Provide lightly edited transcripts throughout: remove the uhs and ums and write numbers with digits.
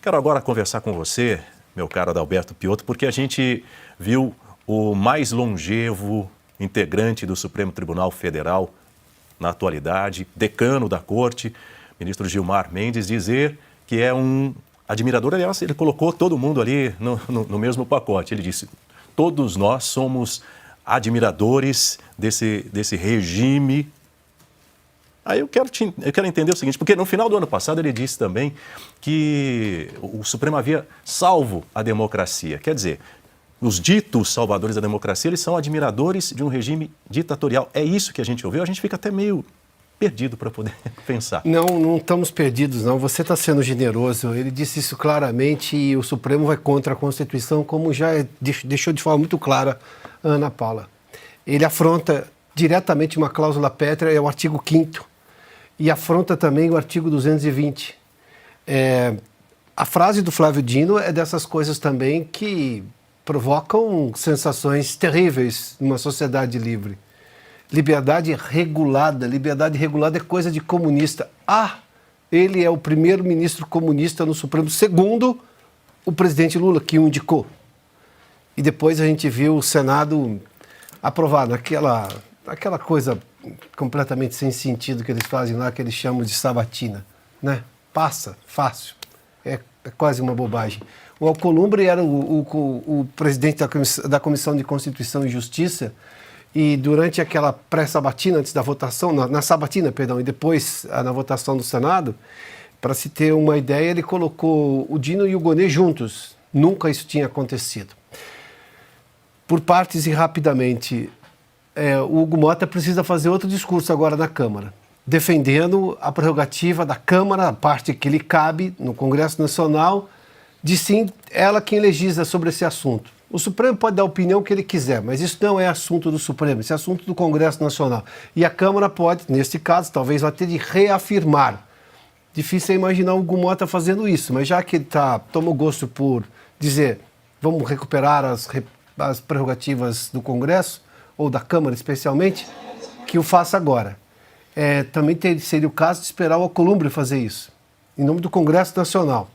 Quero agora conversar com você, meu caro Adalberto Piotto, porque a gente viu o mais longevo integrante do Supremo Tribunal Federal na atualidade, decano da Corte, ministro Gilmar Mendes, dizer que é um admirador. Aliás, ele colocou todo mundo ali no mesmo pacote. Ele disse, todos nós somos admiradores desse regime. Aí eu quero entender o seguinte, porque no final do ano passado ele disse também que o Supremo havia salvo a democracia. Quer dizer, os ditos salvadores da democracia, eles são admiradores de um regime ditatorial. É isso que a gente ouviu? A gente fica até meio perdido para poder pensar. Não estamos perdidos, não. Você está sendo generoso. Ele disse isso claramente e o Supremo vai contra a Constituição, como já deixou de forma muito clara a Ana Paula. Ele afronta diretamente uma cláusula pétrea, é o artigo 5º, e afronta também o artigo 220. A frase do Flávio Dino é dessas coisas também que provocam sensações terríveis numa sociedade livre. Liberdade regulada é coisa de comunista. Ele é o primeiro ministro comunista no Supremo, segundo o presidente Lula, que o indicou. E depois a gente viu o Senado aprovar aquela coisa completamente sem sentido que eles fazem lá, que eles chamam de sabatina, né? Passa, fácil, é quase uma bobagem. O Alcolumbre era o presidente da Comissão de Constituição e Justiça e durante aquela pré-sabatina, antes da votação, na sabatina, perdão, e depois na votação do Senado, para se ter uma ideia, ele colocou o Dino e o Gonê juntos. Nunca isso tinha acontecido. Por partes e rapidamente, o Hugo Mota precisa fazer outro discurso agora na Câmara, defendendo a prerrogativa da Câmara, a parte que lhe cabe no Congresso Nacional, de sim, ela quem legisla sobre esse assunto. O Supremo pode dar a opinião que ele quiser, mas isso não é assunto do Supremo, isso é assunto do Congresso Nacional. E a Câmara pode, neste caso, talvez vai ter de reafirmar. Difícil é imaginar o Hugo Mota fazendo isso, mas já que ele tomou gosto por dizer vamos recuperar as prerrogativas do Congresso, ou da Câmara especialmente, que o faça agora. Também seria o caso de esperar o Alcolumbre fazer isso, em nome do Congresso Nacional.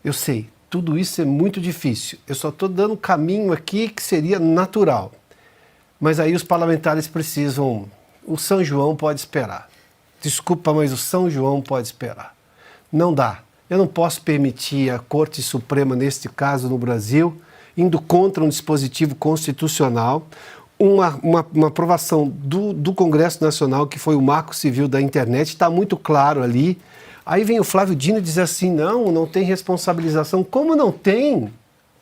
Eu sei, tudo isso é muito difícil. Eu só estou dando um caminho aqui que seria natural. Mas aí os parlamentares precisam... O São João pode esperar. Desculpa, mas o São João pode esperar. Não dá. Eu não posso permitir a Corte Suprema, neste caso no Brasil, indo contra um dispositivo constitucional, uma aprovação do Congresso Nacional, que foi o Marco Civil da Internet, está muito claro ali. Aí vem o Flávio Dino e diz assim, não tem responsabilização. Como não tem?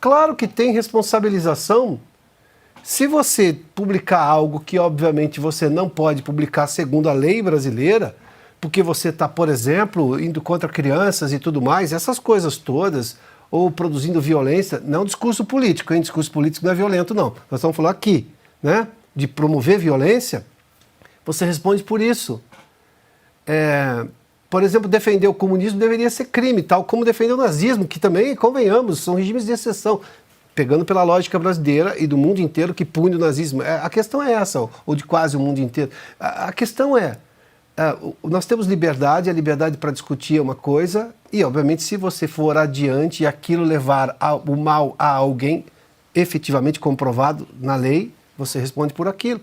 Claro que tem responsabilização. Se você publicar algo que, obviamente, você não pode publicar segundo a lei brasileira, porque você está, por exemplo, indo contra crianças e tudo mais, essas coisas todas, ou produzindo violência, não discurso político, hein? Discurso político não é violento, não. Nós estamos falando aqui, né? De promover violência, você responde por isso. Por exemplo, defender o comunismo deveria ser crime, tal como defender o nazismo, que também, convenhamos, são regimes de exceção, pegando pela lógica brasileira e do mundo inteiro que pune o nazismo. A questão é essa, ou de quase o mundo inteiro. A questão nós temos liberdade, a liberdade para discutir é uma coisa, e obviamente se você for adiante e aquilo levar o mal a alguém efetivamente comprovado na lei, você responde por aquilo.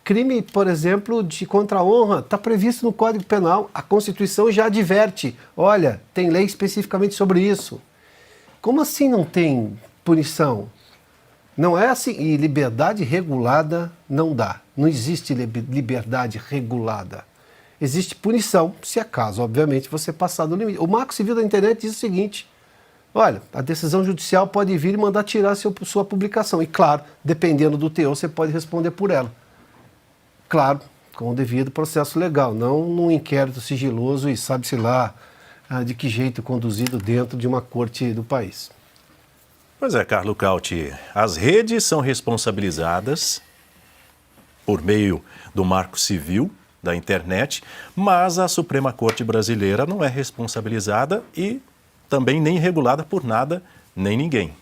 Crime, por exemplo, de contra a honra, está previsto no Código Penal. A Constituição já adverte. Olha, tem lei especificamente sobre isso. Como assim não tem punição? Não é assim. E liberdade regulada não dá. Não existe liberdade regulada. Existe punição, se acaso, obviamente, você passar do limite. O Marco Civil da Internet diz o seguinte, olha, a decisão judicial pode vir e mandar tirar sua publicação. E claro, dependendo do teor, você pode responder por ela. Claro, com o devido processo legal, não num inquérito sigiloso e sabe-se lá de que jeito conduzido dentro de uma corte do país. Pois é, Carlo Cauti, as redes são responsabilizadas por meio do Marco Civil da Internet, mas a Suprema Corte Brasileira não é responsabilizada e também nem regulada por nada nem ninguém.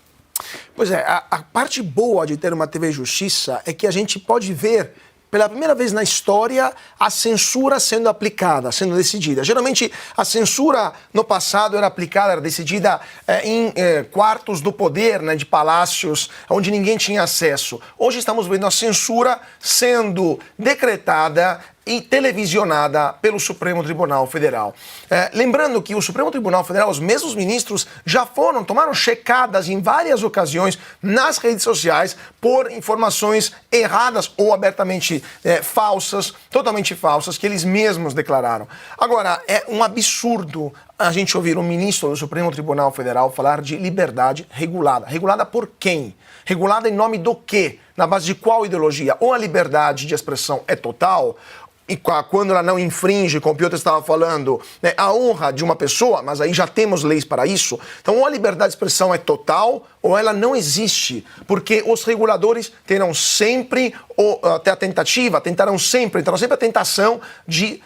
Pois é, a parte boa de ter uma TV Justiça é que a gente pode ver pela primeira vez na história, a censura sendo aplicada, sendo decidida. Geralmente, a censura no passado era aplicada, era decidida em quartos do poder, né, de palácios, onde ninguém tinha acesso. Hoje estamos vendo a censura sendo decretada e televisionada pelo Supremo Tribunal Federal. Lembrando que o Supremo Tribunal Federal, os mesmos ministros já tomaram checadas em várias ocasiões nas redes sociais por informações erradas ou abertamente falsas, totalmente falsas, que eles mesmos declararam. Agora, é um absurdo a gente ouvir um ministro do Supremo Tribunal Federal falar de liberdade regulada. Regulada por quem? Regulada em nome do quê? Na base de qual ideologia? Ou a liberdade de expressão é total, e quando ela não infringe, como o Piotr estava falando, né, a honra de uma pessoa, mas aí já temos leis para isso. Então, ou a liberdade de expressão é total, ou ela não existe, porque os reguladores terão sempre, até a tentativa, terão sempre a tentação de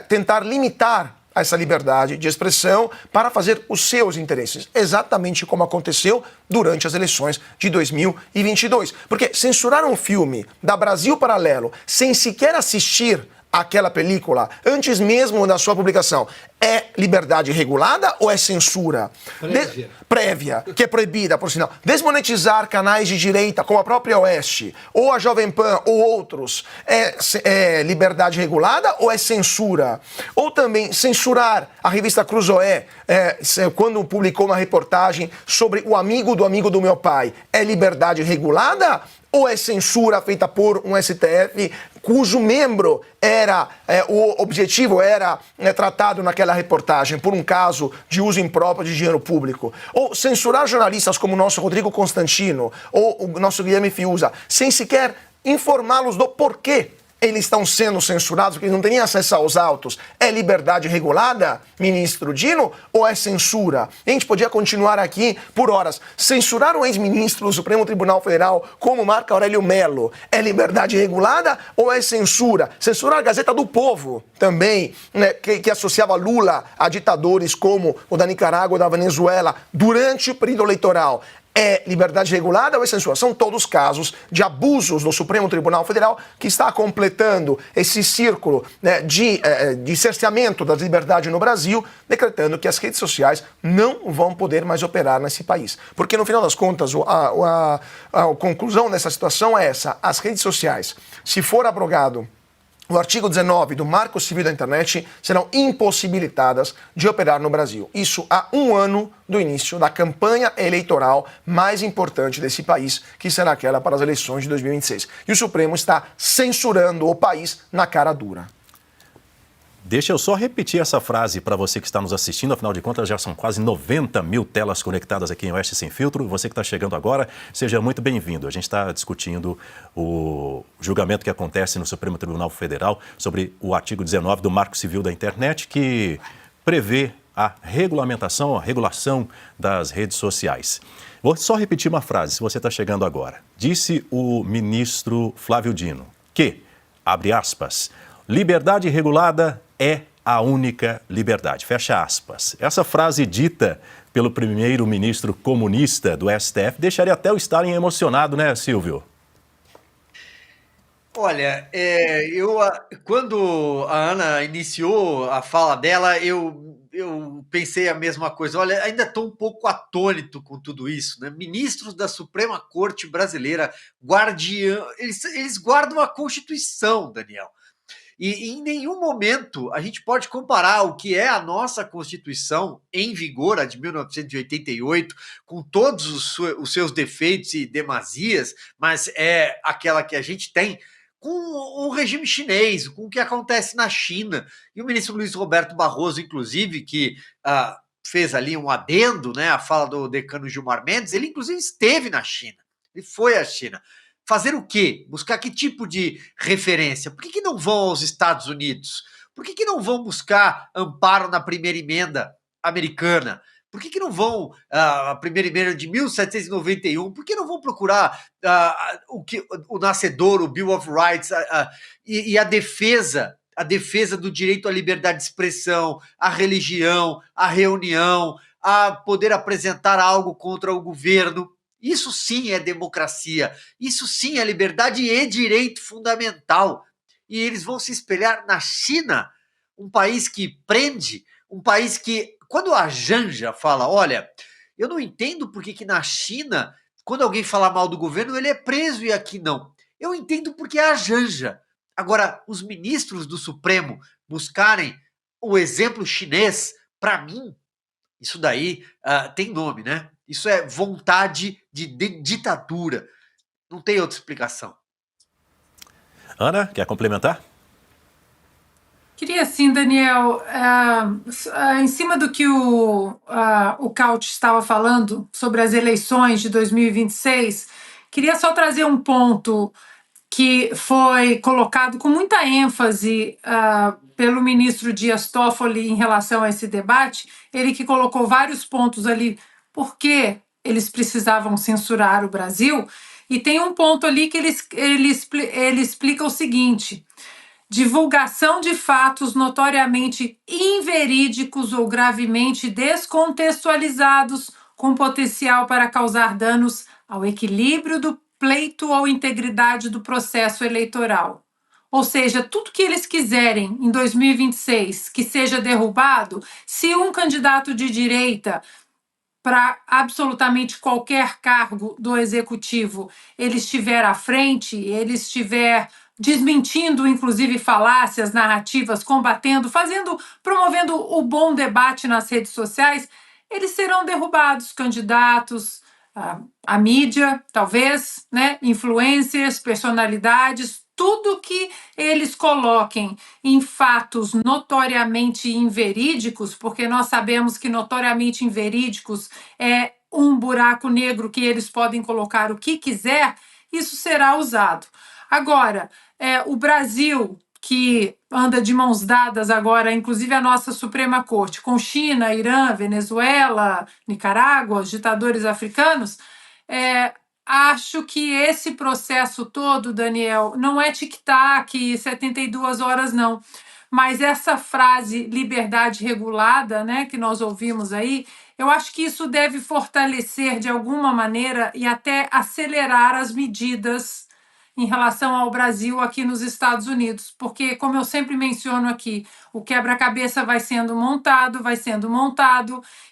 tentar limitar essa liberdade de expressão para fazer os seus interesses, exatamente como aconteceu durante as eleições de 2022. Porque censurar um filme da Brasil Paralelo sem sequer assistir aquela película antes mesmo da sua publicação é liberdade regulada ou é censura? Prévia, que é proibida, por sinal. Desmonetizar canais de direita, como a própria Oeste, ou a Jovem Pan, ou outros, é liberdade regulada ou é censura? Ou também censurar a revista Cruzoé, quando publicou uma reportagem sobre o amigo do meu pai, é liberdade regulada? Ou é censura feita por um STF cujo membro era, o objetivo era tratado naquela reportagem por um caso de uso impróprio de dinheiro público? Ou censurar jornalistas como o nosso Rodrigo Constantino ou o nosso Guilherme Fiuza, sem sequer informá-los do porquê eles estão sendo censurados, porque eles não têm nem acesso aos autos. É liberdade regulada, ministro Dino, ou é censura? A gente podia continuar aqui por horas. Censurar um ex-ministro do Supremo Tribunal Federal como Marco Aurélio Mello é liberdade regulada ou é censura? Censurar a Gazeta do Povo também, né, que associava Lula a ditadores como o da Nicarágua ou da Venezuela durante o período eleitoral, é liberdade regulada ou é censura? São todos casos de abusos do Supremo Tribunal Federal que está completando esse círculo, né, de cerceamento da liberdade no Brasil, decretando que as redes sociais não vão poder mais operar nesse país. Porque, no final das contas, a conclusão dessa situação é essa. As redes sociais, se for abrogado o artigo 19 do Marco Civil da Internet, serão impossibilitadas de operar no Brasil. Isso há um ano do início da campanha eleitoral mais importante desse país, que será aquela para as eleições de 2026. E o Supremo está censurando o país na cara dura. Deixa eu só repetir essa frase para você que está nos assistindo. Afinal de contas, já são quase 90 mil telas conectadas aqui em Oeste Sem Filtro. Você que está chegando agora, seja muito bem-vindo. A gente está discutindo o julgamento que acontece no Supremo Tribunal Federal sobre o artigo 19 do Marco Civil da Internet, que prevê a regulamentação, a regulação das redes sociais. Vou só repetir uma frase, se você está chegando agora. Disse o ministro Flávio Dino que, abre aspas, liberdade regulada é a única liberdade. Fecha aspas. Essa frase dita pelo primeiro-ministro comunista do STF deixaria até o Stalin emocionado, né, Silvio? Olha, quando a Ana iniciou a fala dela, eu pensei a mesma coisa. Olha, ainda estou um pouco atônito com tudo isso, né? Ministros da Suprema Corte Brasileira, eles guardam a Constituição, Daniel. E em nenhum momento a gente pode comparar o que é a nossa Constituição em vigor, a de 1988, com todos os seus defeitos e demazias, mas é aquela que a gente tem, com o regime chinês, com o que acontece na China. E o ministro Luiz Roberto Barroso, inclusive, que fez ali um adendo, né, à fala do decano Gilmar Mendes, ele inclusive esteve na China, ele foi à China. Fazer o quê? Buscar que tipo de referência? Por que não vão aos Estados Unidos? Por que não vão buscar amparo na primeira emenda americana? Por que não vão à primeira emenda de 1791? Por que não vão procurar o nascedor, o Bill of Rights e a defesa do direito à liberdade de expressão, à religião, à reunião, a poder apresentar algo contra o governo? Isso sim é democracia, isso sim é liberdade e direito fundamental. e eles vão se espelhar na China, um país que prende, um país que, quando a Janja fala, olha, eu não entendo por que na China, quando alguém fala mal do governo, ele é preso e aqui não. Eu entendo porque é a Janja. Agora, os ministros do Supremo buscarem o exemplo chinês, para mim, isso daí tem nome, né? Isso é vontade de ditadura. Não tem outra explicação. Ana, quer complementar? Queria sim, Daniel, em cima do que o Couch estava falando sobre as eleições de 2026, queria só trazer um ponto que foi colocado com muita ênfase pelo ministro Dias Toffoli em relação a esse debate, ele que colocou vários pontos ali, por que eles precisavam censurar o Brasil, e tem um ponto ali que ele explica o seguinte: divulgação de fatos notoriamente inverídicos ou gravemente descontextualizados, com potencial para causar danos ao equilíbrio do pleito ou integridade do processo eleitoral. Ou seja, tudo que eles quiserem em 2026 que seja derrubado, se um candidato de direita para absolutamente qualquer cargo do executivo ele estiver à frente, ele estiver desmentindo, inclusive, falácias, narrativas, combatendo, promovendo o bom debate nas redes sociais, eles serão derrubados, candidatos, a mídia, talvez, né, influencers, personalidades, tudo que eles coloquem em fatos notoriamente inverídicos, porque nós sabemos que notoriamente inverídicos é um buraco negro que eles podem colocar o que quiser, isso será usado. Agora, o Brasil, que anda de mãos dadas agora, inclusive a nossa Suprema Corte, com China, Irã, Venezuela, Nicarágua, os ditadores africanos, acho que esse processo todo, Daniel, não é tic-tac, 72 horas, não. Mas essa frase liberdade regulada, né, que nós ouvimos aí, eu acho que isso deve fortalecer de alguma maneira e até acelerar as medidas em relação ao Brasil aqui nos Estados Unidos, porque, como eu sempre menciono aqui, o quebra-cabeça vai sendo montado,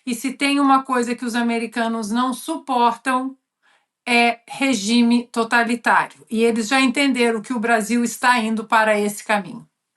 e se tem uma coisa que os americanos não suportam, é regime totalitário. E eles já entenderam que o Brasil está indo para esse caminho.